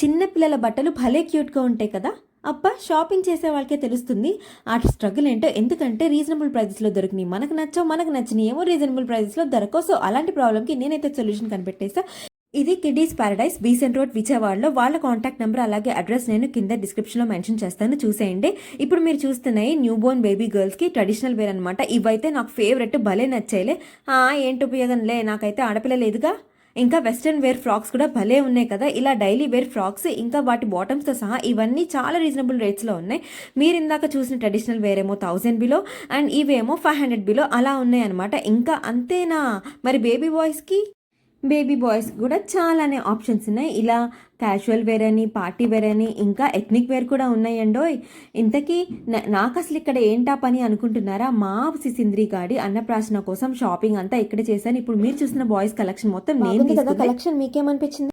చిన్న పిల్లల బట్టలు భలే క్యూట్గా ఉంటాయి కదా. అబ్బా, షాపింగ్ చేసే వాళ్ళకే తెలుస్తుంది ఆ స్ట్రగుల్ ఏంటో. ఎందుకంటే రీజనబుల్ ప్రైజెస్లో దొరికినాయి, మనకు నచ్చవు, మనకు నచ్చినాయి ఏమో రీజనబుల్ ప్రైజెస్లో దొరకవు. సో అలాంటి ప్రాబ్లమ్కి నేనైతే సొల్యూషన్ కనిపెట్టేసా. ఇది కిడ్డీస్ పారడైస్, బీసెంట్ రోడ్, విజయవాడలో. వాళ్ళ కాంటాక్ట్ నెంబర్ అలాగే అడ్రస్ నేను కింద డిస్క్రిప్షన్లో మెన్షన్ చేస్తాను, చూసేయండి. ఇప్పుడు మీరు చూస్తున్నాయి న్యూ బోర్న్ బేబీ గర్ల్స్కి ట్రెడిషనల్ వేర్ అనమాట. ఇవైతే నాకు ఫేవరెట్, భలే నచ్చాయిలే. ఏంటి ఉపయోగంలే, నాకైతే ఆడపిల్ల లేదుగా. ఇంకా వెస్ట్రన్ వేర్ ఫ్రాక్స్ కూడా భలే ఉన్నాయి కదా, ఇలా డైలీ వేర్ ఫ్రాక్స్, ఇంకా వాటి బాటమ్స్తో సహా ఇవన్నీ చాలా రీజనబుల్ రేట్స్లో ఉన్నాయి. మీరు ఇందాక చూసిన ట్రెడిషనల్ వేర్ ఏమో 1000 బిలో, అండ్ ఇవేమో 500 బిలో అలా ఉన్నాయి అనమాట. ఇంకా అంతేనా? మరి బేబీ బాయ్స్ కూడా చాలానే ఆప్షన్స్ ఉన్నాయి. ఇలా క్యాజువల్ వేర్ అని, పార్టీ వేర్ అని, ఇంకా ఎథ్నిక్ వేర్ కూడా ఉన్నాయండోయ్. ఇంతకీ నాకు అసలు ఇక్కడ ఏంటా పని అనుకుంటున్నారా? మా సిసింద్రి గాడి అన్నప్రాసన కోసం షాపింగ్ అంతా ఇక్కడ చేశాను. ఇప్పుడు మీరు చూసిన బాయ్స్ కలెక్షన్ మొత్తం నేను కదా. కలెక్షన్ మీకేమనిపించింది?